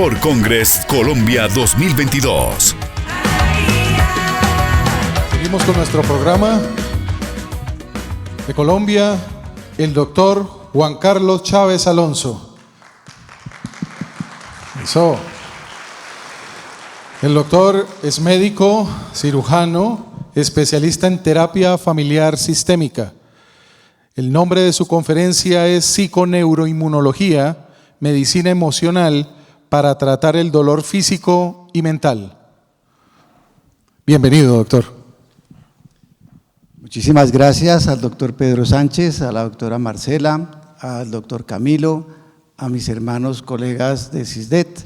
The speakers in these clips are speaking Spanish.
World Congress Colombia 2022. Seguimos con nuestro programa. De Colombia, el doctor Juan Carlos Chávez Alonso. Eso. El doctor es médico, cirujano, especialista en terapia familiar sistémica. El nombre de su conferencia es Psiconeuroinmunología, Medicina Emocional para tratar el dolor físico y mental. Bienvenido, doctor. Muchísimas gracias al doctor Pedro Sánchez, a la doctora Marcela, al doctor Camilo, a mis hermanos colegas de CISDET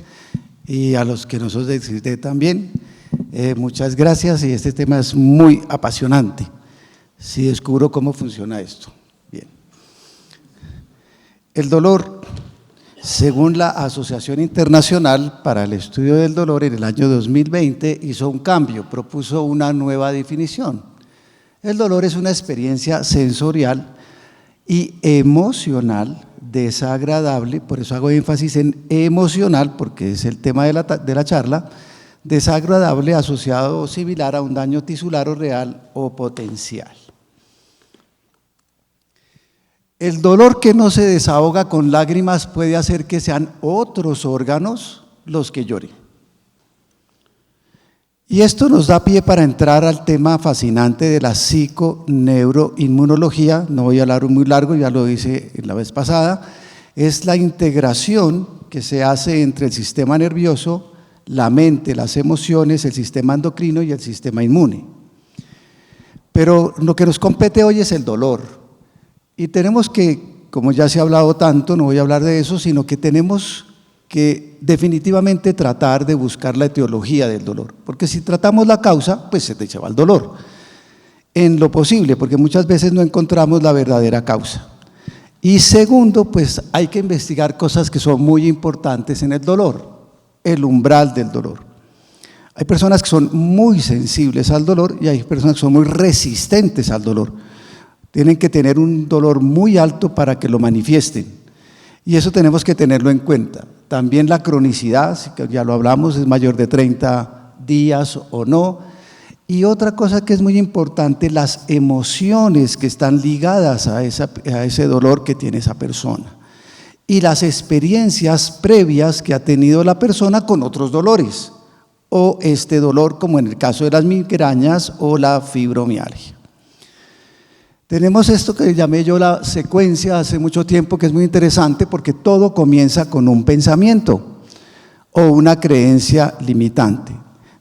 y a los que no son de CISDET también. Muchas gracias, y este tema es muy apasionante. Si descubro cómo funciona esto. Bien. El dolor, según la Asociación Internacional para el Estudio del Dolor, en el año 2020 hizo un cambio, propuso una nueva definición. El dolor es una experiencia sensorial y emocional desagradable, por eso hago énfasis en emocional, porque es el tema de la charla, desagradable asociado o similar a un daño tisular o real o potencial. El dolor que no se desahoga con lágrimas puede hacer que sean otros órganos los que lloren. Y esto nos da pie para entrar al tema fascinante de la psiconeuroinmunología. No voy a hablar muy largo, ya lo hice la vez pasada. Es la integración que se hace entre el sistema nervioso, la mente, las emociones, el sistema endocrino y el sistema inmune. Pero lo que nos compete hoy es el dolor. Y tenemos que, como ya se ha hablado tanto, no voy a hablar de eso, sino que tenemos que definitivamente tratar de buscar la etiología del dolor, porque si tratamos la causa, pues se te lleva el dolor, en lo posible, porque muchas veces no encontramos la verdadera causa. Y segundo, pues hay que investigar cosas que son muy importantes en el dolor, el umbral del dolor. Hay personas que son muy sensibles al dolor y hay personas que son muy resistentes al dolor. Tienen que tener un dolor muy alto para que lo manifiesten, y eso tenemos que tenerlo en cuenta. También la cronicidad, ya lo hablamos, es mayor de 30 días o no. Y otra cosa que es muy importante, las emociones que están ligadas a ese dolor que tiene esa persona. Y las experiencias previas que ha tenido la persona con otros dolores. O este dolor, como en el caso de las migrañas o la fibromialgia. Tenemos esto que llamé yo la secuencia hace mucho tiempo, que es muy interesante porque todo comienza con un pensamiento o una creencia limitante.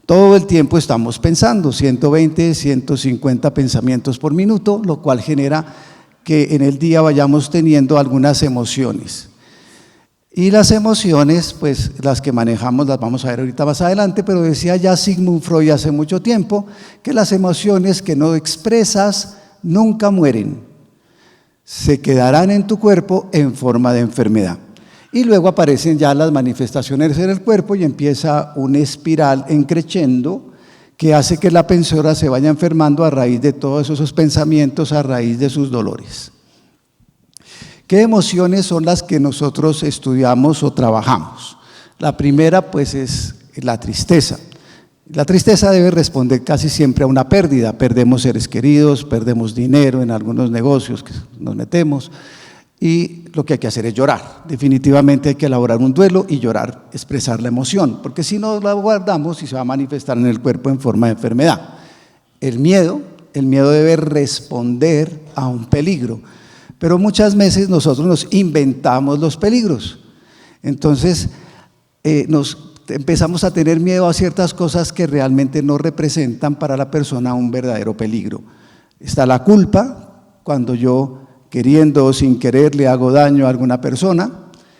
Todo el tiempo estamos pensando, 120, 150 pensamientos por minuto, lo cual genera que en el día vayamos teniendo algunas emociones. Y las emociones, pues las que manejamos las vamos a ver ahorita más adelante, pero decía ya Sigmund Freud hace mucho tiempo que las emociones que no expresas nunca mueren, se quedarán en tu cuerpo en forma de enfermedad. Y luego aparecen ya las manifestaciones en el cuerpo y empieza una espiral creciendo que hace que la persona se vaya enfermando a raíz de todos esos pensamientos, a raíz de sus dolores. ¿Qué emociones son las que nosotros estudiamos o trabajamos? La primera pues es la tristeza. La tristeza debe responder casi siempre a una pérdida. Perdemos seres queridos, perdemos dinero en algunos negocios que nos metemos y lo que hay que hacer es llorar. Definitivamente hay que elaborar un duelo y llorar, expresar la emoción, porque si no la guardamos y se va a manifestar en el cuerpo en forma de enfermedad. El miedo debe responder a un peligro, pero muchas veces nosotros nos inventamos los peligros. Entonces empezamos a tener miedo a ciertas cosas que realmente no representan para la persona un verdadero peligro. Está la culpa, cuando yo queriendo o sin querer le hago daño a alguna persona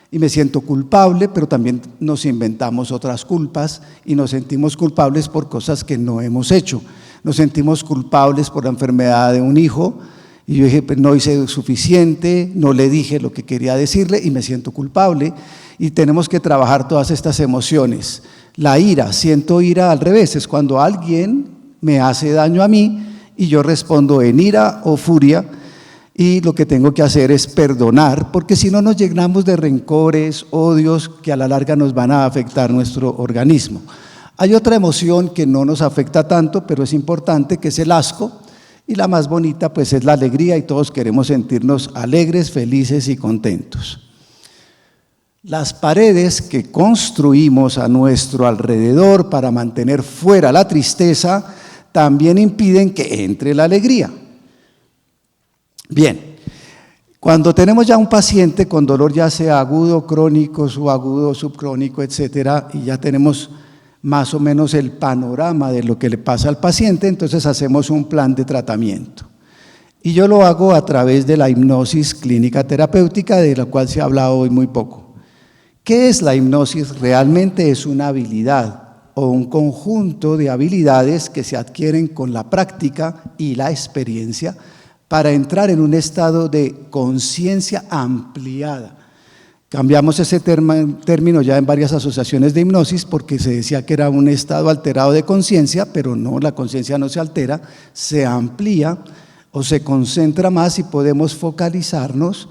y me siento culpable, pero también nos inventamos otras culpas y nos sentimos culpables por cosas que no hemos hecho. Nos sentimos culpables por la enfermedad de un hijo y yo dije, pues no hice suficiente, no le dije lo que quería decirle y me siento culpable. Y tenemos que trabajar todas estas emociones. La ira, siento ira al revés, es cuando alguien me hace daño a mí y yo respondo en ira o furia y lo que tengo que hacer es perdonar, porque si no nos llenamos de rencores, odios, que a la larga nos van a afectar nuestro organismo. Hay otra emoción que no nos afecta tanto, pero es importante, que es el asco, y la más bonita pues es la alegría, y todos queremos sentirnos alegres, felices y contentos. Las paredes que construimos a nuestro alrededor para mantener fuera la tristeza también impiden que entre la alegría. Bien, cuando tenemos ya un paciente con dolor, ya sea agudo, crónico, subagudo, subcrónico, etcétera, y ya tenemos más o menos el panorama de lo que le pasa al paciente, entonces hacemos un plan de tratamiento. Y yo lo hago a través de la hipnosis clínica terapéutica, de la cual se ha hablado hoy muy poco. ¿Qué es la hipnosis? Realmente es una habilidad o un conjunto de habilidades que se adquieren con la práctica y la experiencia para entrar en un estado de conciencia ampliada. Cambiamos ese término ya en varias asociaciones de hipnosis porque se decía que era un estado alterado de conciencia, pero no, la conciencia no se altera, se amplía o se concentra más y podemos focalizarnos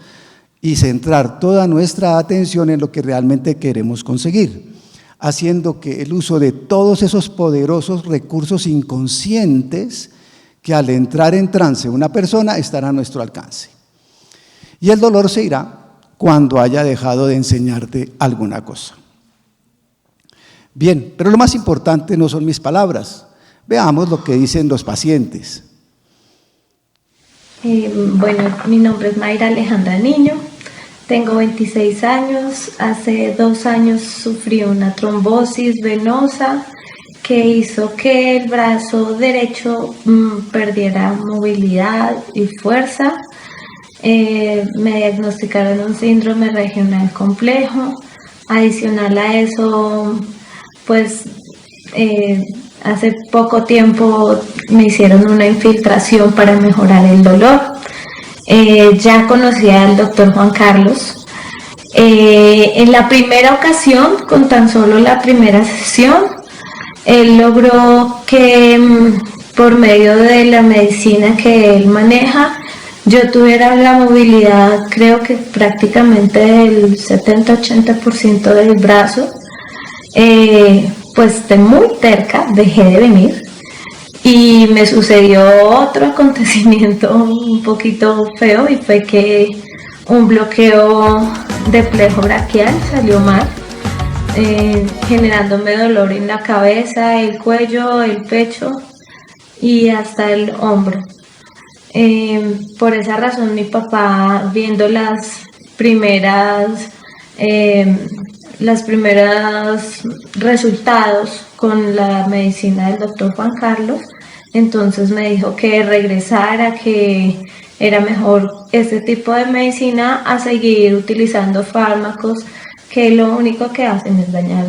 y centrar toda nuestra atención en lo que realmente queremos conseguir, haciendo que el uso de todos esos poderosos recursos inconscientes que al entrar en trance una persona estará a nuestro alcance. Y el dolor se irá cuando haya dejado de enseñarte alguna cosa. Bien, pero lo más importante no son mis palabras. Veamos lo que dicen los pacientes. Bueno, mi nombre es Mayra Alejandra Niño, tengo 26 años, hace 2 años sufrí una trombosis venosa que hizo que el brazo derecho perdiera movilidad y fuerza. Me diagnosticaron un síndrome regional complejo. Adicional a eso, pues hace poco tiempo me hicieron una infiltración para mejorar el dolor. Ya conocí al doctor Juan Carlos. En la primera ocasión, con tan solo la primera sesión, él logró que por medio de la medicina que él maneja, yo tuviera la movilidad, creo que prácticamente del 70-80% del brazo. Pues de muy terca dejé de venir y me sucedió otro acontecimiento un poquito feo, y fue que un bloqueo de plejo braquial salió mal, generándome dolor en la cabeza, el cuello, el pecho y hasta el hombro. Por esa razón mi papá, viendo los primeros resultados con la medicina del doctor Juan Carlos, entonces me dijo que regresara, que era mejor este tipo de medicina a seguir utilizando fármacos que lo único que hacen es dañar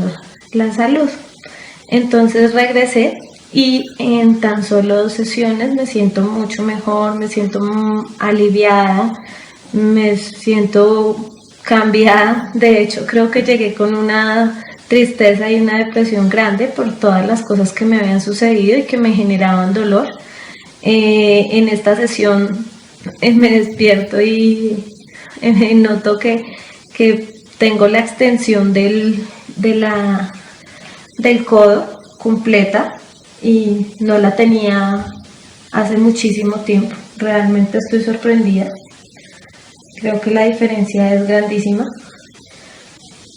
la salud. Entonces regresé y en tan solo 2 sesiones me siento mucho mejor, me siento aliviada, me siento cambiada. De hecho, creo que llegué con una tristeza y una depresión grande por todas las cosas que me habían sucedido y que me generaban dolor. En esta sesión me despierto y noto que tengo la extensión del codo completa y no la tenía hace muchísimo tiempo. Realmente estoy sorprendida. Creo que la diferencia es grandísima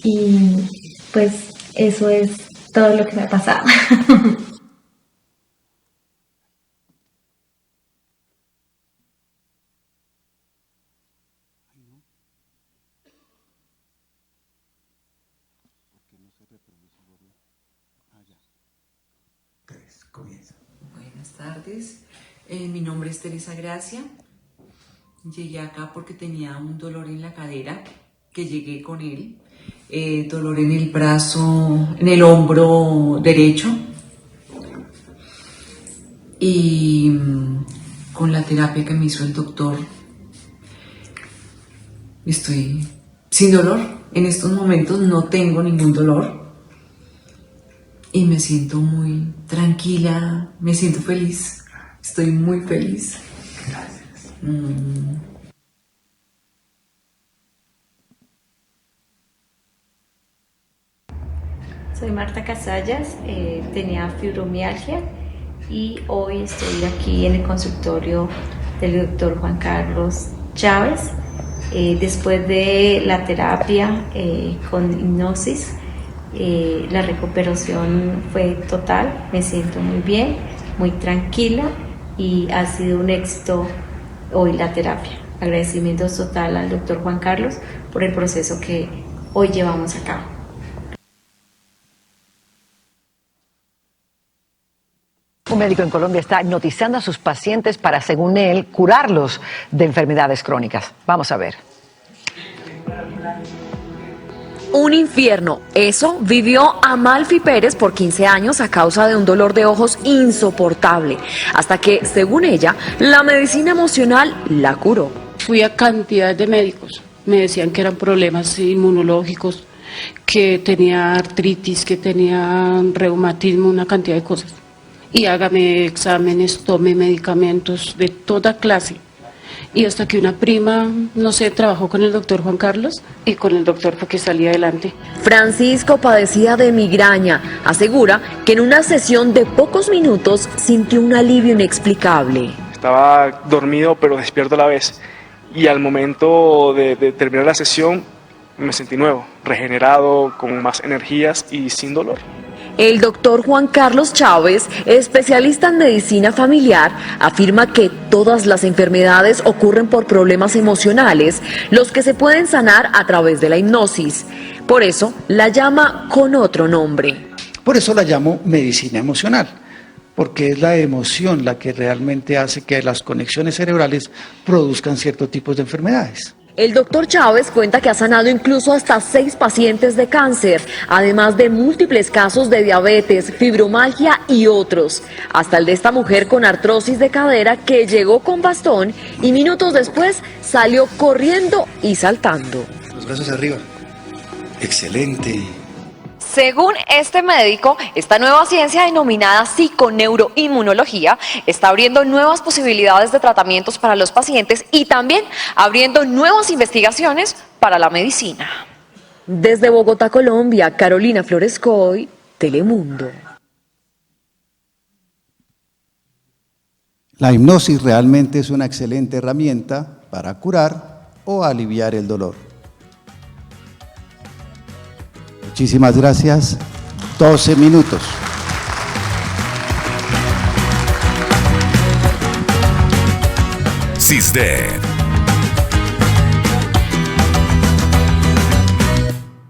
y pues eso es todo lo que me ha pasado. Buenas tardes, mi nombre es Teresa Gracia. Llegué acá porque tenía un dolor en la cadera, que llegué con él, dolor en el brazo, en el hombro derecho, y con la terapia que me hizo el doctor estoy sin dolor. En estos momentos no tengo ningún dolor y me siento muy tranquila, me siento feliz, estoy muy feliz. Gracias. Soy Marta Casallas, tenía fibromialgia y hoy estoy aquí en el consultorio del doctor Juan Carlos Chávez. Después de la terapia con hipnosis, la recuperación fue total, me siento muy bien, muy tranquila y ha sido un éxito hoy la terapia. Agradecimiento total al doctor Juan Carlos por el proceso que hoy llevamos a cabo. Un médico en Colombia está hipnotizando a sus pacientes para, según él, curarlos de enfermedades crónicas. Vamos a ver. Un infierno. Eso vivió Amalfi Pérez por 15 años a causa de un dolor de ojos insoportable, hasta que, según ella, la medicina emocional la curó. Fui a cantidad de médicos, me decían que eran problemas inmunológicos, que tenía artritis, que tenía reumatismo, una cantidad de cosas. Y hágame exámenes, tome medicamentos de toda clase. Y hasta que una prima, no sé, trabajó con el doctor Juan Carlos y con el doctor fue que salí adelante. Francisco padecía de migraña. Asegura que en una sesión de pocos minutos sintió un alivio inexplicable. Estaba dormido pero despierto a la vez. Y al momento de terminar la sesión me sentí nuevo, regenerado, con más energías y sin dolor. El doctor Juan Carlos Chávez, especialista en medicina familiar, afirma que todas las enfermedades ocurren por problemas emocionales, los que se pueden sanar a través de la hipnosis. Por eso la llama con otro nombre. Por eso la llamo medicina emocional, porque es la emoción la que realmente hace que las conexiones cerebrales produzcan ciertos tipos de enfermedades. El doctor Chávez cuenta que ha sanado incluso hasta 6 pacientes de cáncer, además de múltiples casos de diabetes, fibromialgia y otros. Hasta el de esta mujer con artrosis de cadera que llegó con bastón y minutos después salió corriendo y saltando. Los brazos arriba. Excelente. Según este médico, esta nueva ciencia denominada psiconeuroinmunología está abriendo nuevas posibilidades de tratamientos para los pacientes y también abriendo nuevas investigaciones para la medicina. Desde Bogotá, Colombia, Carolina Flores Coy, Telemundo. La hipnosis realmente es una excelente herramienta para curar o aliviar el dolor. Muchísimas gracias. 12 minutos. CISDED